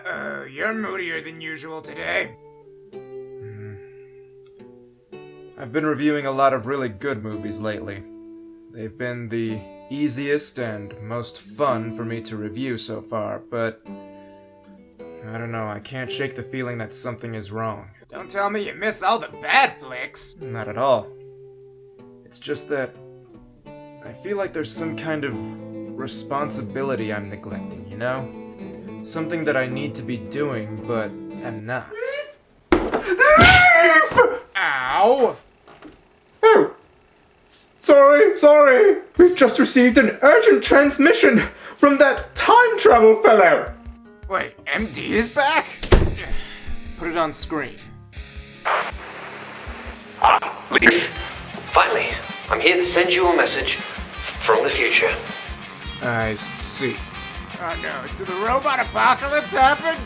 Uh-oh, you're moodier than usual today. I've been reviewing a lot of really good movies lately. They've been the easiest and most fun for me to review so far, but I don't know, I can't shake the feeling that something is wrong. Don't tell me you miss all the bad flicks. Not at all. It's just that I feel like there's some kind of responsibility I'm neglecting, you know? Something that I need to be doing, but am not. Ow! Oh! Sorry! We've just received an urgent transmission from that time travel fellow! Wait, MD is back? Put it on screen. Leaf. Finally, I'm here to send you a message from the future. I see. Oh no, did the robot apocalypse happen?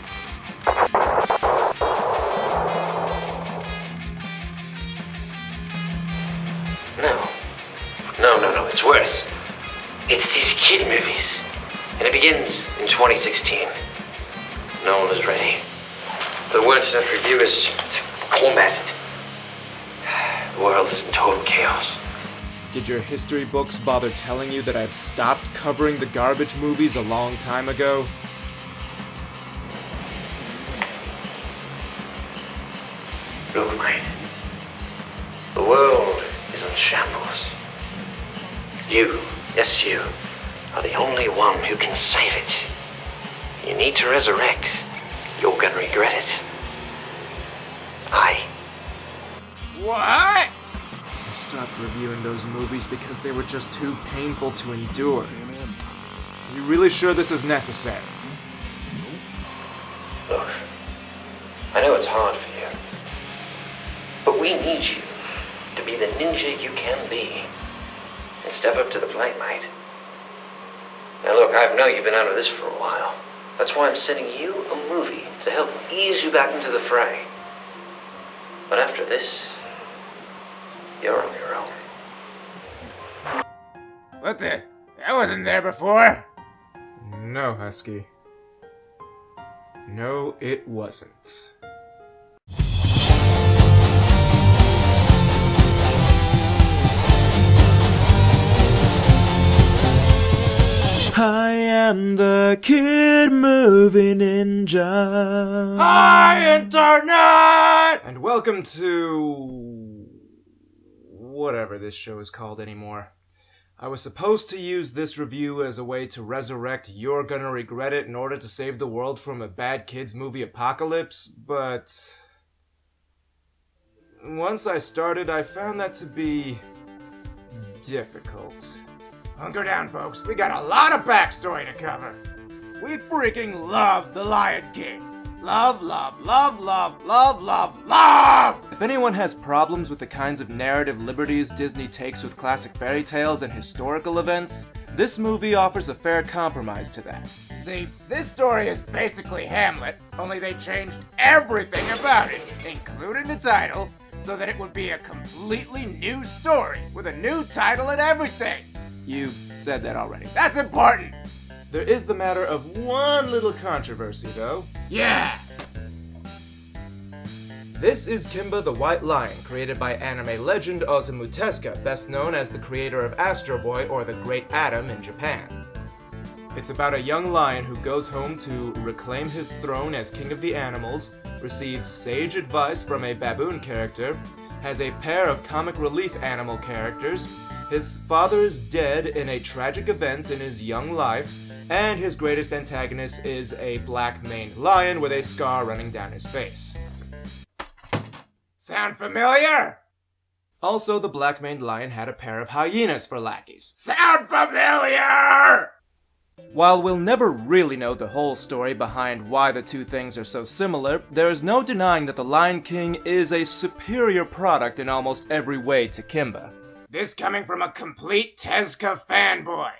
No, it's worse. It's these kid movies. And it begins in 2016. No one was ready. There weren't enough reviewers to combat it. The world is in total chaos. Did your history books bother telling you that I've stopped covering the garbage movies a long time ago? Look, mate. The world is in shambles. You, yes you, are the only one who can save it. You need to resurrect. You're gonna regret it. What? I stopped reviewing those movies because they were just too painful to endure. Are you really sure this is necessary? Look, I know it's hard for you, but we need you to be the ninja you can be and step up to the plate, mate. Now look, I know you've been out of this for a while. That's why I'm sending you a movie to help ease you back into the fray. But after this, you're on your own. What the? That wasn't there before. No, Husky. No, it wasn't. I am the kid movie ninja. Hi, Internet! And welcome to whatever this show is called anymore. I was supposed to use this review as a way to resurrect You're Gonna Regret It in order to save the world from a bad kids movie apocalypse, but once I started, I found that to be difficult. Hunker down, folks. We got a lot of backstory to cover. We freaking love The Lion King. Love, love, love, love, love, love, love! If anyone has problems with the kinds of narrative liberties Disney takes with classic fairy tales and historical events, this movie offers a fair compromise to that. See, this story is basically Hamlet, only they changed everything about it, including the title, so that it would be a completely new story, with a new title and everything. You said that already. That's important! There is the matter of one little controversy, though. Yeah! This is Kimba the White Lion, created by anime legend Osamu Tezuka, best known as the creator of Astro Boy or the Great Atom in Japan. It's about a young lion who goes home to reclaim his throne as king of the animals, receives sage advice from a baboon character, has a pair of comic relief animal characters, his father is dead in a tragic event in his young life, and his greatest antagonist is a black-maned lion with a scar running down his face. Sound familiar? Also, the black-maned lion had a pair of hyenas for lackeys. Sound familiar? While we'll never really know the whole story behind why the two things are so similar, there is no denying that The Lion King is a superior product in almost every way to Kimba. This coming from a complete Tezuka fanboy.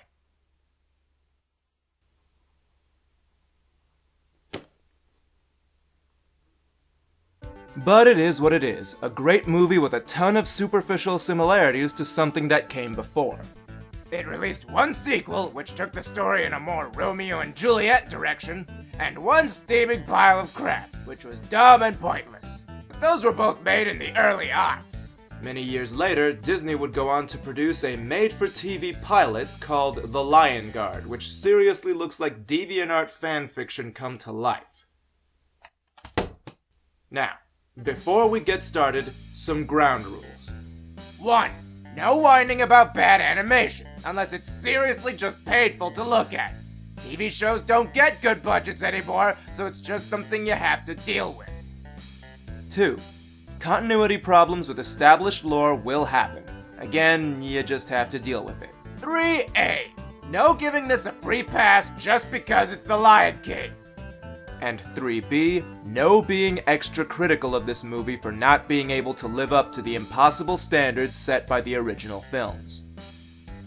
But it is what it is, a great movie with a ton of superficial similarities to something that came before. It released one sequel, which took the story in a more Romeo and Juliet direction, and one steaming pile of crap, which was dumb and pointless. But those were both made in the early aughts. Many years later, Disney would go on to produce a made-for-TV pilot called The Lion Guard, which seriously looks like DeviantArt fanfiction come to life. Now, before we get started, some ground rules. 1. No whining about bad animation, unless it's seriously just painful to look at. TV shows don't get good budgets anymore, so it's just something you have to deal with. 2. Continuity problems with established lore will happen. Again, you just have to deal with it. 3A. No giving this a free pass just because it's the Lion King. And 3B, no being extra critical of this movie for not being able to live up to the impossible standards set by the original films.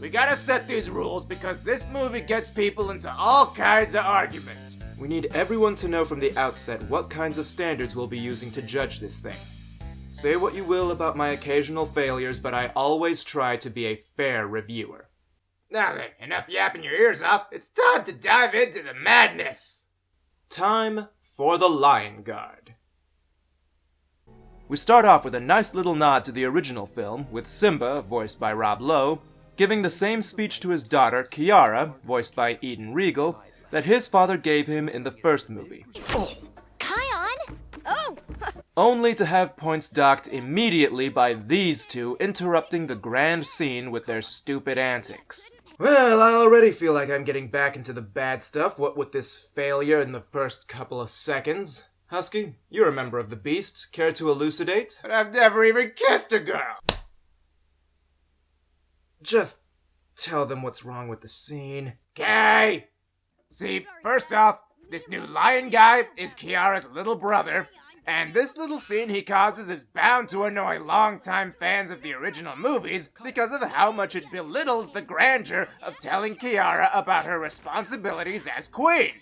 We gotta set these rules because this movie gets people into all kinds of arguments. We need everyone to know from the outset what kinds of standards we'll be using to judge this thing. Say what you will about my occasional failures, but I always try to be a fair reviewer. Now then, enough yapping your ears off. It's time to dive into the madness. Time for The Lion Guard. We start off with a nice little nod to the original film, with Simba, voiced by Rob Lowe, giving the same speech to his daughter, Kiara, voiced by Eden Regal, that his father gave him in the first movie. Kion? Oh! Only to have points docked immediately by these two interrupting the grand scene with their stupid antics. Well, I already feel like I'm getting back into the bad stuff, what with this failure in the first couple of seconds. Husky, you're a member of the Beast. Care to elucidate? But I've never even kissed a girl. Just tell them what's wrong with the scene. Okay. See, first off, this new lion guy is Kiara's little brother, and this little scene he causes is bound to annoy longtime fans of the original movies because of how much it belittles the grandeur of telling Kiara about her responsibilities as queen.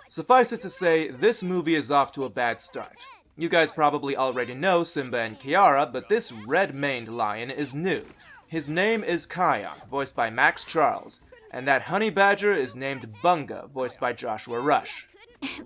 Suffice it to say, this movie is off to a bad start. You guys probably already know Simba and Kiara, but this red-maned lion is new. His name is Kion, voiced by Max Charles, and that honey badger is named Bunga, voiced by Joshua Rush.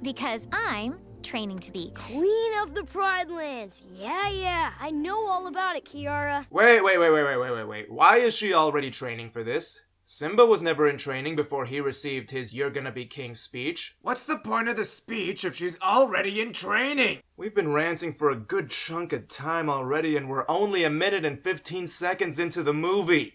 Because I'm training to be Queen of the Pride Lands. Yeah, I know all about it, Kiara. Wait. Why is she already training for this? Simba was never in training before he received his "You're gonna be king" speech. What's the point of the speech if she's already in training? We've been ranting for a good chunk of time already, and we're only 1 minute and 15 seconds into the movie.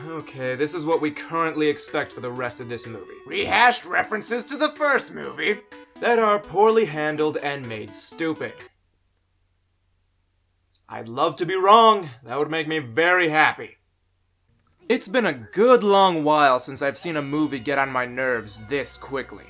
Okay, this is what we currently expect for the rest of this movie. Rehashed references to the first movie that are poorly handled and made stupid. I'd love to be wrong. That would make me very happy. It's been a good long while since I've seen a movie get on my nerves this quickly.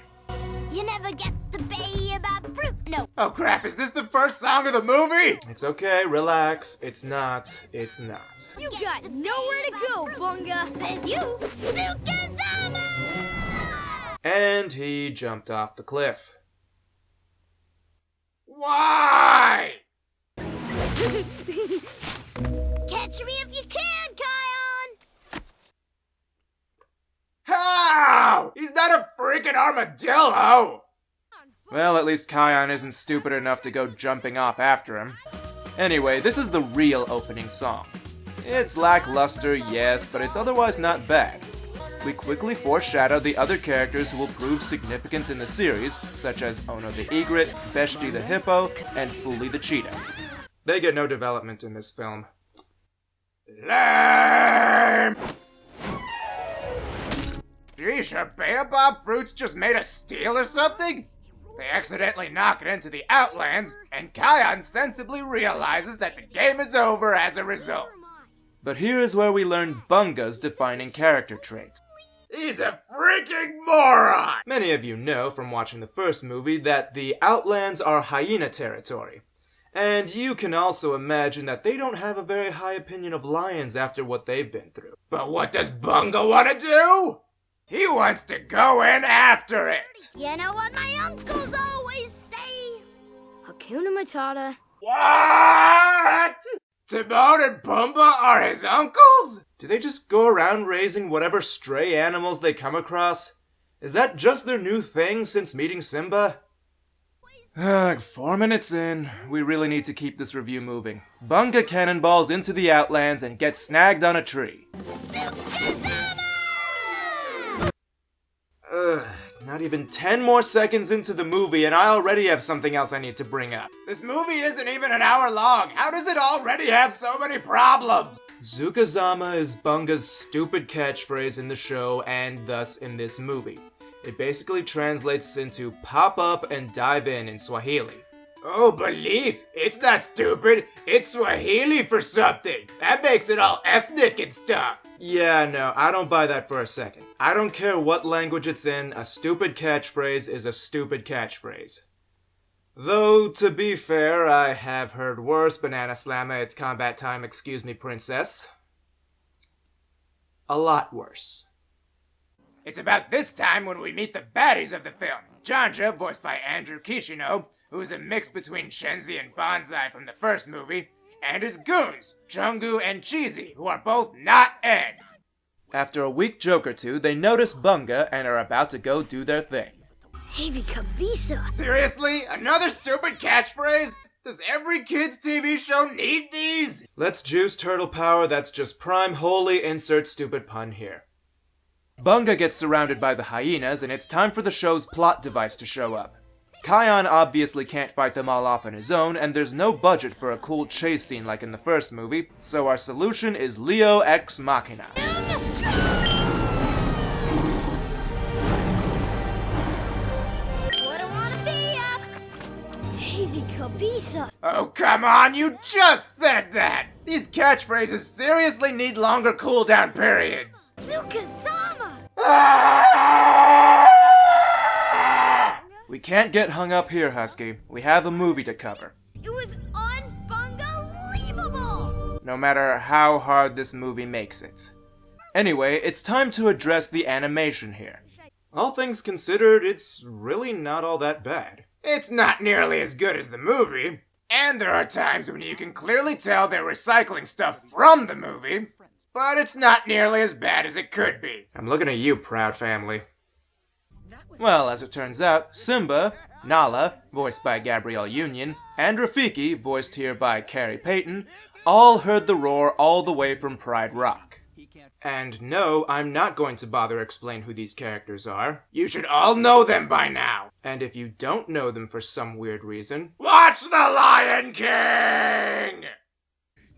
You never get the bay about fruit, no. Oh crap, is this the first song of the movie? It's okay, relax. It's not. You got nowhere to go, Bunga. Says you, Sukazama! And he jumped off the cliff. Why? Catch me if you can, Kion! How? He's not a freaking armadillo! Well, at least Kion isn't stupid enough to go jumping off after him. Anyway, this is the real opening song. It's lackluster, yes, but it's otherwise not bad. We quickly foreshadow the other characters who will prove significant in the series, such as Ono the Egret, Veshti the Hippo, and Fuli the Cheetah. They get no development in this film. Lame! Geez, are baobab fruits just made of steel or something? They accidentally knock it into the Outlands, and Kion sensibly realizes that the game is over as a result. But here is where we learn Bunga's defining character traits. He's a freaking moron! Many of you know from watching the first movie that the Outlands are hyena territory. And you can also imagine that they don't have a very high opinion of lions after what they've been through. But what does Bunga want to do? He wants to go in after it! You know what my uncles always say? Hakuna Matata. What? Timon and Pumbaa are his uncles? Do they just go around raising whatever stray animals they come across? Is that just their new thing since meeting Simba? 4 minutes in, we really need to keep this review moving. Bunga cannonballs into the Outlands and gets snagged on a tree. Not even 10 more seconds into the movie and I already have something else I need to bring up. This movie isn't even an hour long. How does it already have so many problems? Zukazama is Bunga's stupid catchphrase in the show and thus in this movie. It basically translates into pop up and dive in Swahili. Oh, belief! It's not stupid. It's Swahili for something. That makes it all ethnic and stuff. Yeah, no, I don't buy that for a second. I don't care what language it's in, a stupid catchphrase is a stupid catchphrase. Though, to be fair, I have heard worse. Banana Slamma, it's combat time, excuse me, princess. A lot worse. It's about this time when we meet the baddies of the film. Jeonju, voiced by Andrew Kishino, who is a mix between Shenzi and Banzai from the first movie, and his goons, Chungu and Cheesy, who are both not Ed. After a weak joke or two, they notice Bunga and are about to go do their thing. Heavy Kabisa. Seriously? Another stupid catchphrase? Does every kid's TV show need these? Let's juice turtle power, that's just prime holy insert stupid pun here. Bunga gets surrounded by the hyenas and it's time for the show's plot device to show up. Kion obviously can't fight them all off on his own, and there's no budget for a cool chase scene like in the first movie, so our solution is Leo Ex Machina. Oh, come on, you just said that! These catchphrases seriously need longer cooldown periods. Zukazama! We can't get hung up here, Husky. We have a movie to cover. It was unbelievable! No matter how hard this movie makes it. Anyway, it's time to address the animation here. All things considered, it's really not all that bad. It's not nearly as good as the movie, and there are times when you can clearly tell they're recycling stuff from the movie, but it's not nearly as bad as it could be. I'm looking at you, proud family. Well, as it turns out, Simba, Nala, voiced by Gabrielle Union, and Rafiki, voiced here by Carrie Payton, all heard the roar all the way from Pride Rock. And no, I'm not going to bother explain who these characters are. You should all know them by now. And if you don't know them for some weird reason, watch The Lion King!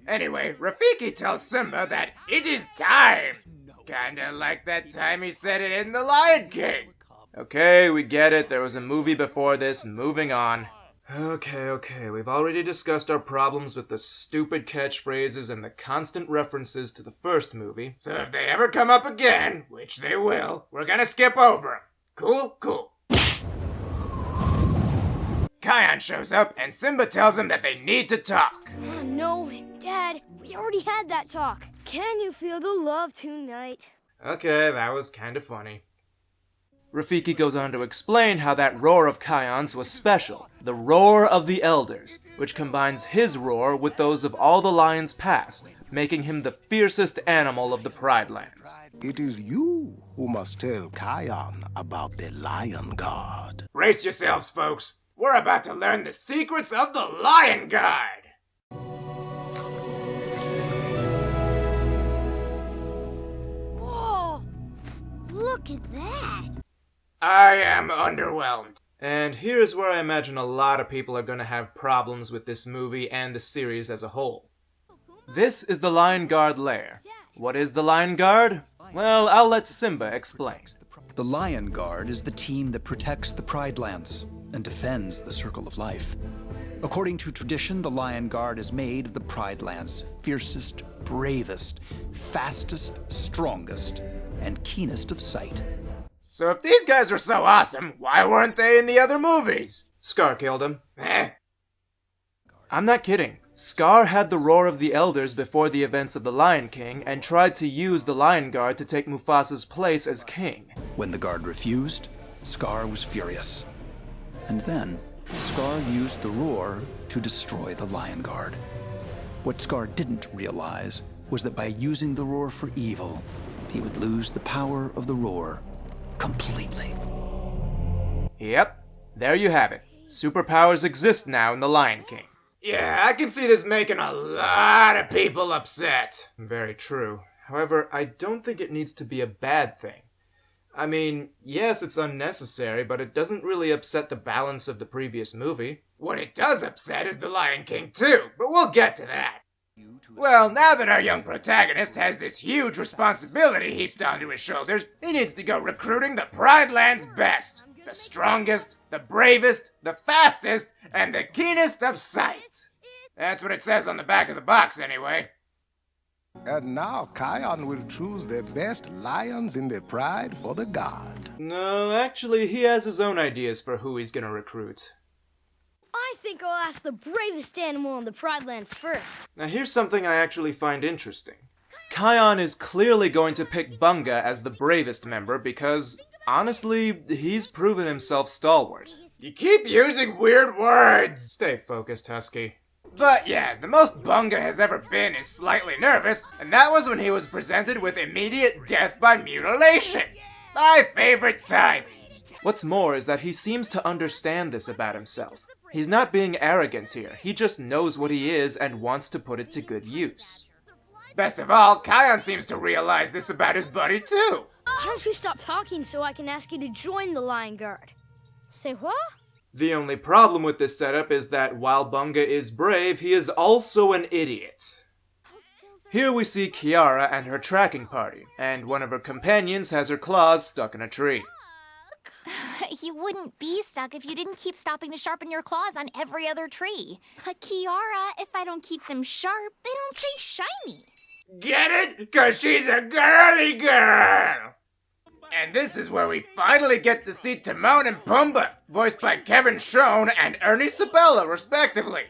Anyway, Rafiki tells Simba that it is time. Kinda like that time he said it in The Lion King. Okay, we get it. There was a movie before this. Moving on. Okay. We've already discussed our problems with the stupid catchphrases and the constant references to the first movie. So if they ever come up again, which they will, we're gonna skip over them. Cool. Kion shows up and Simba tells him that they need to talk. Oh, no, Dad, we already had that talk. Can you feel the love tonight? Okay, that was kinda funny. Rafiki goes on to explain how that roar of Kion's was special, the roar of the elders, which combines his roar with those of all the lions past, making him the fiercest animal of the Pride Lands. It is you who must tell Kion about the Lion Guard. Brace yourselves, folks. We're about to learn the secrets of the Lion Guard. Whoa! Look at that! I am underwhelmed. And here's where I imagine a lot of people are going to have problems with this movie and the series as a whole. This is the Lion Guard lair. What is the Lion Guard? Well, I'll let Simba explain. The Lion Guard is the team that protects the Pride Lands and defends the Circle of Life. According to tradition, the Lion Guard is made of the Pride Lands' fiercest, bravest, fastest, strongest, and keenest of sight. So if these guys were so awesome, why weren't they in the other movies? Scar killed him. Eh? I'm not kidding. Scar had the roar of the elders before the events of the Lion King and tried to use the Lion Guard to take Mufasa's place as king. When the Guard refused, Scar was furious. And then, Scar used the roar to destroy the Lion Guard. What Scar didn't realize was that by using the roar for evil, he would lose the power of the roar completely. Yep, there you have it. Superpowers exist now in The Lion King. Yeah, I can see this making a lot of people upset. Very true. However, I don't think it needs to be a bad thing. I mean, yes, it's unnecessary, but it doesn't really upset the balance of the previous movie. What it does upset is The Lion King too, but we'll get to that. Well, now that our young protagonist has this huge responsibility heaped onto his shoulders, he needs to go recruiting the Pride Land's best. The strongest, the bravest, the fastest, and the keenest of sight. That's what it says on the back of the box, anyway. And now Kion will choose the best lions in the pride for the god. No, actually, he has his own ideas for who he's gonna recruit. I think I'll ask the bravest animal in the Pride Lands first. Now here's something I actually find interesting. Kion is clearly going to pick Bunga as the bravest member because, honestly, he's proven himself stalwart. You keep using weird words! Stay focused, Husky. But yeah, the most Bunga has ever been is slightly nervous, and that was when he was presented with immediate death by mutilation. My favorite type. What's more is that he seems to understand this about himself. He's not being arrogant here, he just knows what he is and wants to put it to good use. Best of all, Kion seems to realize this about his buddy too. Why don't you stop talking so I can ask you to join the Lion Guard? Say what? The only problem with this setup is that while Bunga is brave, he is also an idiot. Here we see Kiara and her tracking party, and one of her companions has her claws stuck in a tree. You wouldn't be stuck if you didn't keep stopping to sharpen your claws on every other tree. But Kiara, if I don't keep them sharp, they don't stay shiny. Get it? 'Cause she's a girly girl! And this is where we finally get to see Timon and Pumbaa, voiced by Kevin Schoen and Ernie Sabella, respectively.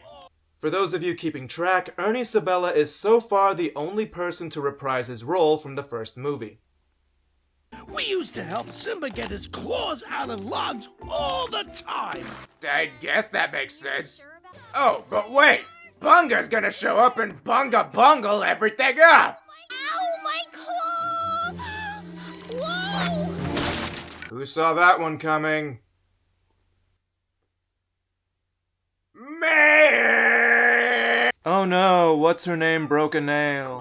For those of you keeping track, Ernie Sabella is so far the only person to reprise his role from the first movie. We used to help Simba get his claws out of logs all the time. I guess that makes sense. Oh, but wait! Bunga's gonna show up and Bunga bungle everything up! Ow, my claw! Whoa! Who saw that one coming? Me! Oh no, what's her name broke a nail?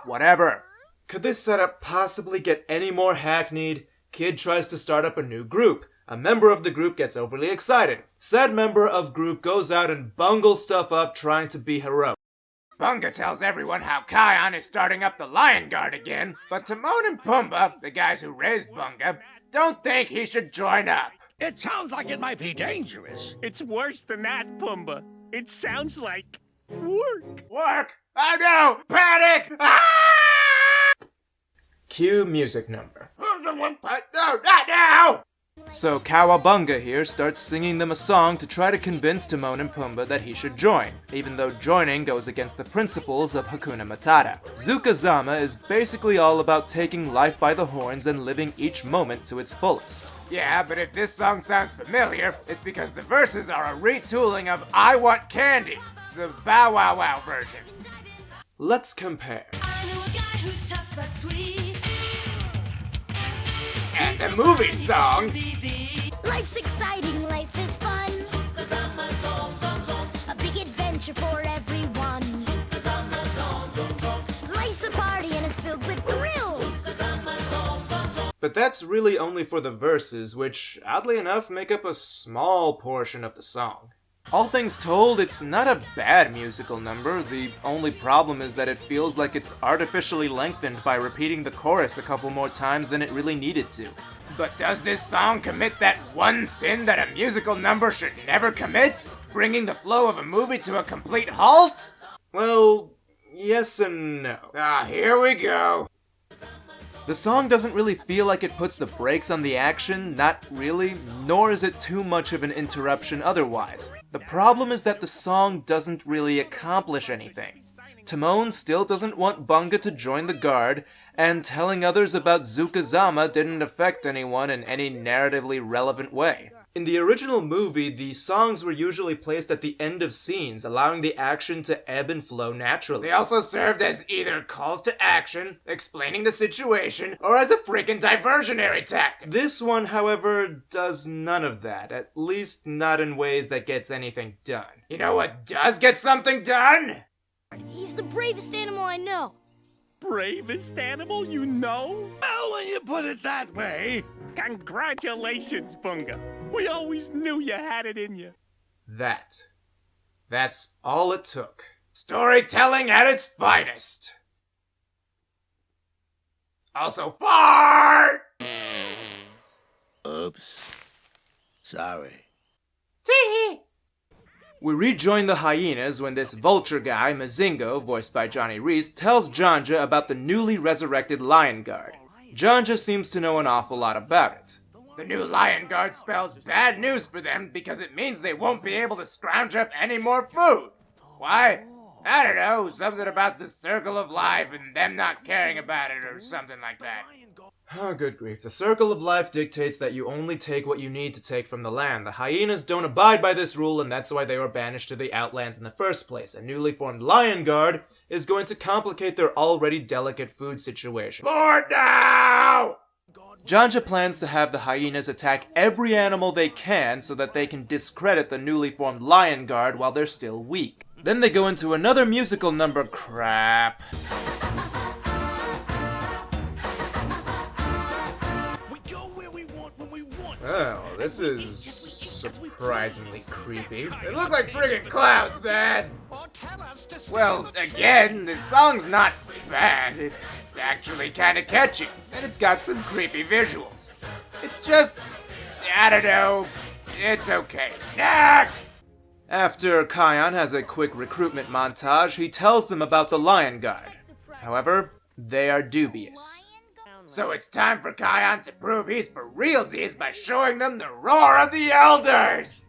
Whatever. Could this setup possibly get any more hackneyed? Kid tries to start up a new group. A member of the group gets overly excited. Said member of group goes out and bungles stuff up trying to be heroic. Bunga tells everyone how Kion is starting up the Lion Guard again, but Timon and Pumbaa, the guys who raised Bunga, don't think he should join up. It sounds like it might be dangerous. It's worse than that, Pumbaa. It sounds like work. Work? Oh no! Panic! Ah! Cue music number. No, not now! So Cowabunga here starts singing them a song to try to convince Timon and Pumbaa that he should join, even though joining goes against the principles of Hakuna Matata. Zukazama is basically all about taking life by the horns and living each moment to its fullest. Yeah, but if this song sounds familiar, it's because the verses are a retooling of I Want Candy, the Bow Wow Wow version. Let's compare. I know a guy who's tough but sweet. And the movie song. Life's exciting, life is fun. A big adventure for everyone. Life's a party and it's filled with thrills. But that's really only for the verses, which, oddly enough, make up a small portion of the song. All things told, it's not a bad musical number. The only problem is that it feels like it's artificially lengthened by repeating the chorus a couple more times than it really needed to. But does this song commit that one sin that a musical number should never commit? Bringing the flow of a movie to a complete halt? Well, yes and no. Here we go. The song doesn't really feel like it puts the brakes on the action, not really, nor is it too much of an interruption otherwise. The problem is that the song doesn't really accomplish anything. Timon still doesn't want Bunga to join the guard, and telling others about Zukazama didn't affect anyone in any narratively relevant way. In the original movie, the songs were usually placed at the end of scenes, allowing the action to ebb and flow naturally. They also served as either calls to action, explaining the situation, or as a freaking diversionary tactic. This one, however, does none of that, at least not in ways that gets anything done. You know what does get something done? He's the bravest animal I know. Bravest animal you know? Well, when you put it that way. Congratulations, Pumbaa. We always knew you had it in you. That's all it took. Storytelling at its finest. Also, fart! Oops. Sorry. Tee! We rejoin the hyenas when this vulture guy, Mazingo, voiced by Johnny Reese, tells Jeonju about the newly resurrected Lion Guard. Jeonju seems to know an awful lot about it. The new Lion Guard spells bad news for them because it means they won't be able to scrounge up any more food. Why? I don't know, something about the circle of life and them not caring about it or something like that. Oh, good grief. The circle of life dictates that you only take what you need to take from the land. The hyenas don't abide by this rule, and that's why they were banished to the Outlands in the first place. A newly formed Lion Guard is going to complicate their already delicate food situation. Lord, now! Jeonju plans to have the hyenas attack every animal they can so that they can discredit the newly formed Lion Guard while they're still weak. Then they go into another musical number crap. Oh, this is surprisingly creepy. They look like friggin' clouds, man! Well, again, this song's not bad. It's actually kinda catchy, and it's got some creepy visuals. It's just, I don't know, it's okay. Next! After Kion has a quick recruitment montage, he tells them about the Lion Guard. However, they are dubious. So it's time for Kion to prove he's for realsies by showing them the roar of the elders!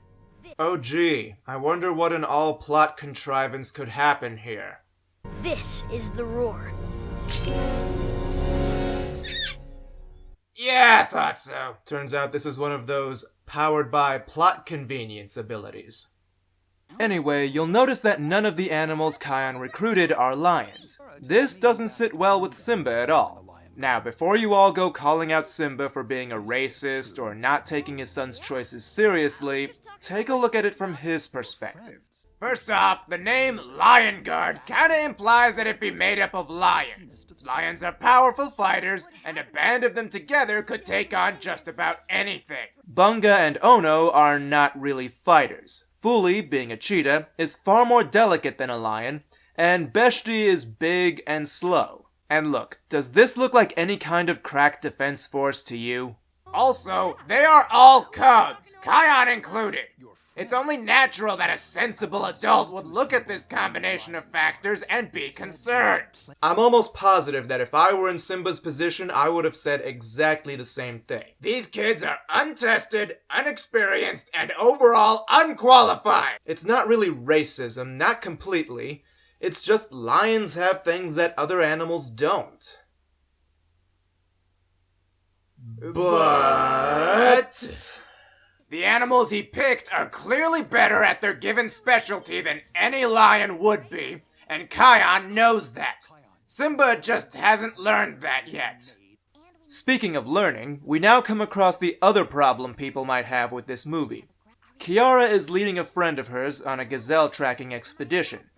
Oh gee, I wonder what an all-plot contrivance could happen here. This is the roar. Yeah, I thought so. Turns out this is one of those powered by plot convenience abilities. Anyway, you'll notice that none of the animals Kion recruited are lions. This doesn't sit well with Simba at all. Now, before you all go calling out Simba for being a racist or not taking his son's choices seriously, take a look at it from his perspective. First off, the name Lion Guard kinda implies that it be made up of lions. Lions are powerful fighters, and a band of them together could take on just about anything. Bunga and Ono are not really fighters. Fuli, being a cheetah, is far more delicate than a lion, and Beshti is big and slow. And look, does this look like any kind of crack defense force to you? Also, they are all cubs, Kion included. It's only natural that a sensible adult would look at this combination of factors and be concerned. I'm almost positive that if I were in Simba's position, I would have said exactly the same thing. These kids are untested, unexperienced, and overall unqualified. It's not really racism, not completely. It's just lions have things that other animals don't. But... the animals he picked are clearly better at their given specialty than any lion would be, and Kion knows that. Simba just hasn't learned that yet. Speaking of learning, we now come across the other problem people might have with this movie. Kiara is leading a friend of hers on a gazelle tracking expedition.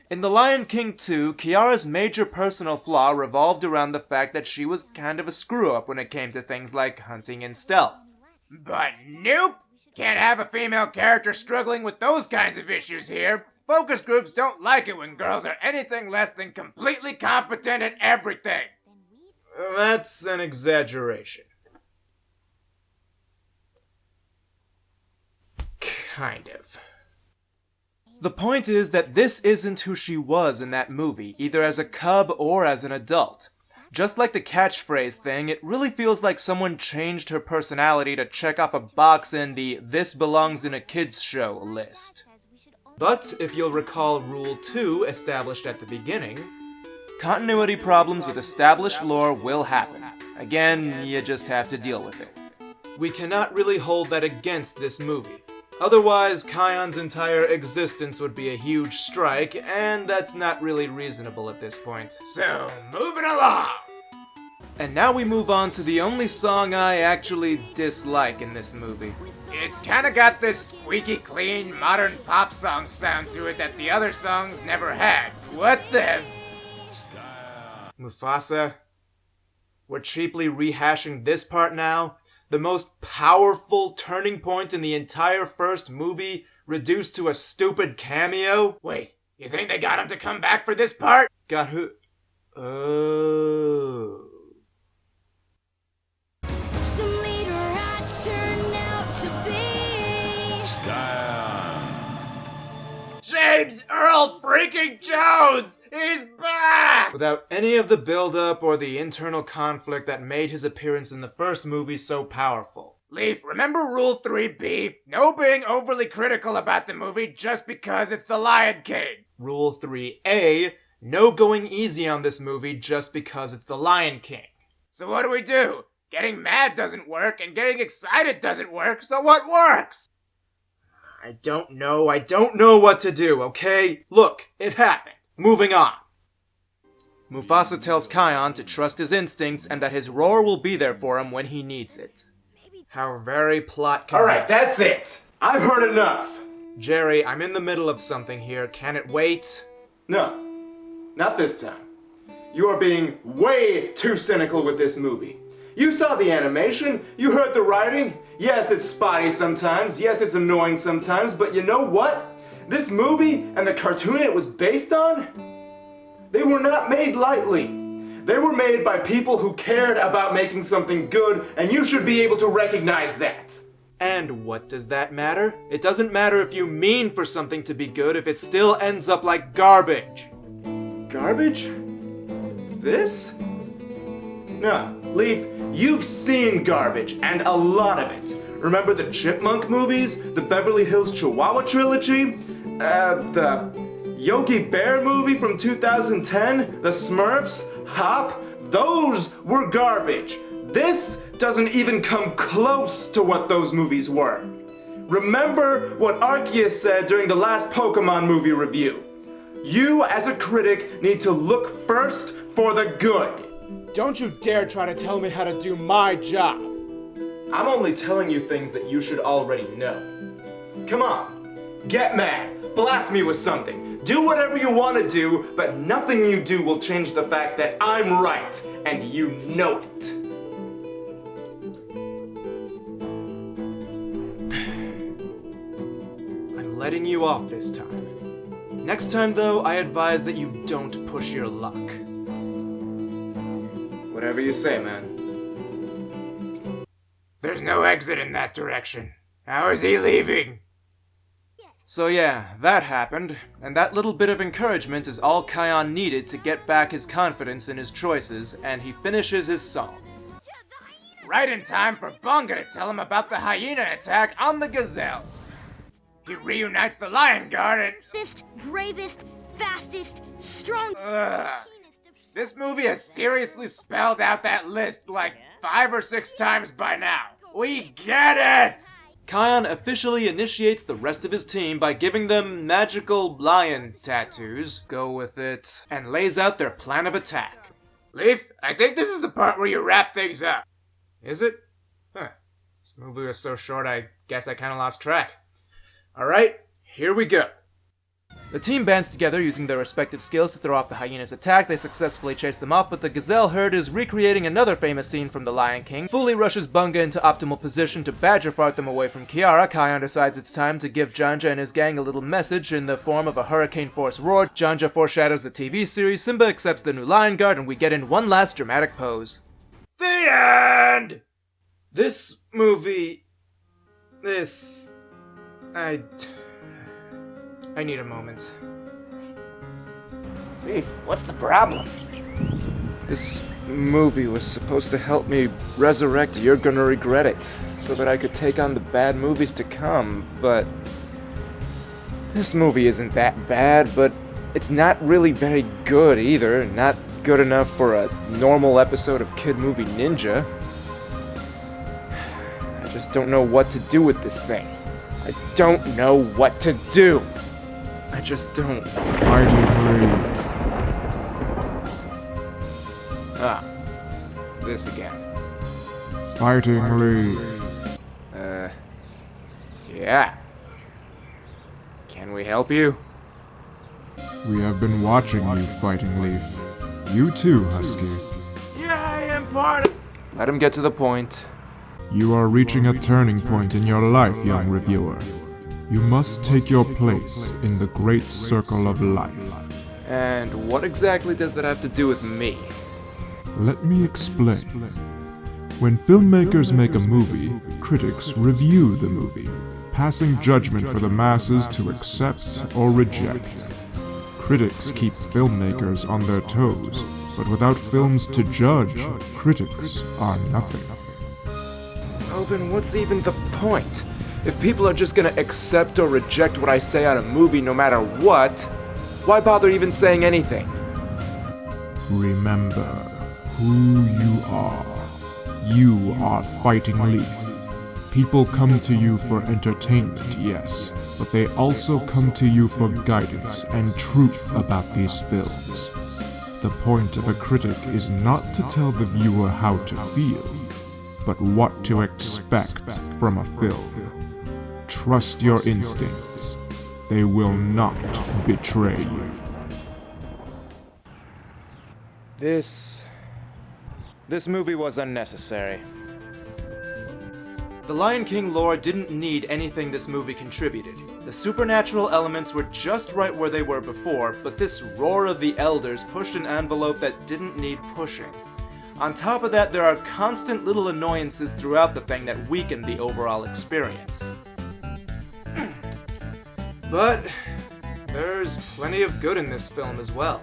In The Lion King 2, Kiara's major personal flaw revolved around the fact that she was kind of a screw-up when it came to things like hunting and stealth. But nope! Can't have a female character struggling with those kinds of issues here. Focus groups don't like it when girls are anything less than completely competent at everything. That's an exaggeration. Kind of. The point is that this isn't who she was in that movie, either as a cub or as an adult. Just like the catchphrase thing, it really feels like someone changed her personality to check off a box in the "this belongs in a kids show" list. But if you'll recall Rule 2 established at the beginning, continuity problems with established lore will happen. Again, you just have to deal with it. we cannot really hold that against this movie. Otherwise, Kion's entire existence would be a huge strike, and that's not really reasonable at this point. So, moving along! And now we move on to the only song I actually dislike in this movie. It's kinda got this squeaky clean, modern pop song sound to it that the other songs never had. What the... Mufasa? We're cheaply rehashing this part now? The most powerful turning point in the entire first movie, reduced to a stupid cameo? Wait, you think they got him to come back for this part? Got who? Oh... Some leader I turn out to be. James Earl freaking Jones! He's back! Without any of the build-up or the internal conflict that made his appearance in the first movie so powerful. Leaf, remember Rule 3B? No being overly critical about the movie just because it's The Lion King. Rule 3A, no going easy on this movie just because it's The Lion King. So what do? Getting mad doesn't work, and getting excited doesn't work, so what works? I don't know what to do, okay? Look, it happened. Moving on. Mufasa tells Kion to trust his instincts and that his roar will be there for him when he needs it. How very plot convenient. Alright, that's it. I've heard enough. Jerry, I'm in the middle of something here. Can it wait? No, not this time. You are being way too cynical with this movie. You saw the animation, you heard the writing. Yes, it's spotty sometimes, yes, it's annoying sometimes, but you know what? This movie and the cartoon it was based on, they were not made lightly. They were made by people who cared about making something good, and you should be able to recognize that. And what does that matter? It doesn't matter if you mean for something to be good if it still ends up like garbage. Garbage? This? No, Leaf, you've seen garbage, and a lot of it. Remember the Chipmunk movies? The Beverly Hills Chihuahua trilogy? The Yogi Bear movie from 2010? The Smurfs? Hop? Those were garbage. This doesn't even come close to what those movies were. Remember what Arceus said during the last Pokemon movie review. You, as a critic, need to look first for the good. Don't you dare try to tell me how to do my job. I'm only telling you things that you should already know. Come on, get mad, blast me with something. Do whatever you want to do, but nothing you do will change the fact that I'm right, and you know it. I'm letting you off this time. Next time, though, I advise that you don't push your luck. Whatever you say, man. There's no exit in that direction. How is he leaving? So yeah, that happened, and that little bit of encouragement is all Kion needed to get back his confidence in his choices, and he finishes his song. Right in time for Bunga to tell him about the hyena attack on the gazelles. He reunites the Lion Guard and... Bravest, fastest, strongest... This movie has seriously spelled out that list like 5 or 6 times by now. We get it! Kion officially initiates the rest of his team by giving them magical lion tattoos, go with it, and lays out their plan of attack. Leaf, I think this is the part where you wrap things up. Is it? Huh. This movie was so short I guess I kinda lost track. Alright, here we go. The team bands together using their respective skills to throw off the hyena's attack. They successfully chase them off, but the gazelle herd is recreating another famous scene from The Lion King. Fully rushes Bunga into optimal position to badger fart them away from Kiara. Kion decides it's time to give Jeonju and his gang a little message in the form of a hurricane force roar. Jeonju foreshadows the TV series, Simba accepts the new Lion Guard, and we get in one last dramatic pose. The end! This movie... I need a moment. Leaf, what's the problem? This movie was supposed to help me resurrect You're Gonna Regret It, so that I could take on the bad movies to come, but... This movie isn't that bad, but it's not really very good either. Not good enough for a normal episode of Kid Movie Ninja. I don't know what to do with this thing. I don't know what to do. I just don't. Fightingleaf. Ah, this again. Fightingleaf. Yeah. Can we help you? We have been watching you, Fightingleaf. You too, Husky. Yeah, I am part of... Let him get to the point. You are reaching a turning point in your life, young reviewer. You must take your place in the great circle of life. And what exactly does that have to do with me? Let me explain. When filmmakers make a movie, critics review the movie, passing judgment for the masses to accept or reject. Critics keep filmmakers on their toes, but without films to judge, critics are nothing. Oh, then what's even the point? If people are just gonna accept or reject what I say on a movie no matter what, why bother even saying anything? Remember who you are. You are Fightingleaf. People come to you for entertainment, yes, but they also come to you for guidance and truth about these films. The point of a critic is not to tell the viewer how to feel, but what to expect from a film. Trust your instincts. They will not betray you. This movie was unnecessary. The Lion King lore didn't need anything this movie contributed. The supernatural elements were just right where they were before, but this Roar of the Elders pushed an envelope that didn't need pushing. On top of that, there are constant little annoyances throughout the thing that weaken the overall experience. But there's plenty of good in this film as well.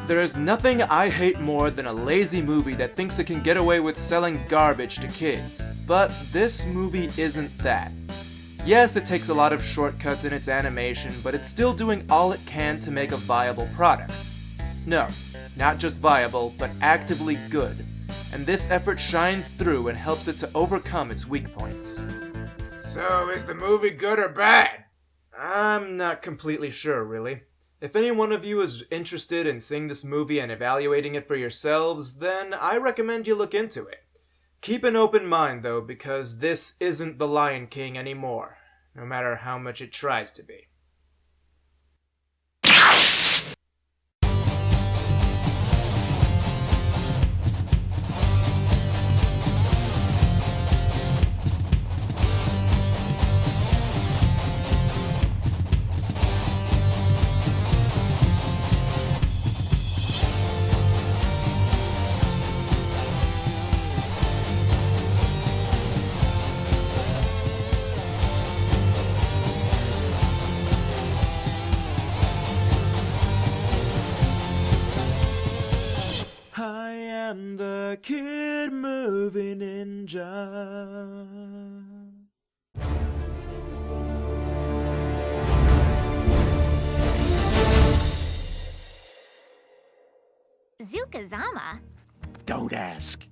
There is nothing I hate more than a lazy movie that thinks it can get away with selling garbage to kids. But this movie isn't that. Yes, it takes a lot of shortcuts in its animation, but it's still doing all it can to make a viable product. No, not just viable, but actively good. And this effort shines through and helps it to overcome its weak points. So, is the movie good or bad? I'm not completely sure, really. If any one of you is interested in seeing this movie and evaluating it for yourselves, then I recommend you look into it. Keep an open mind, though, because this isn't The Lion King anymore, no matter how much it tries to be. I am the kid movie ninja. Zukazama? Don't ask.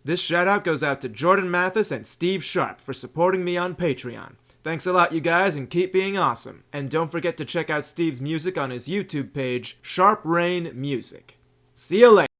This shout out goes out to Jordan Mathis and Steve Sharp for supporting me on Patreon. Thanks a lot, you guys, and keep being awesome. And don't forget to check out Steve's music on his YouTube page, Sharp Rain Music. See you later.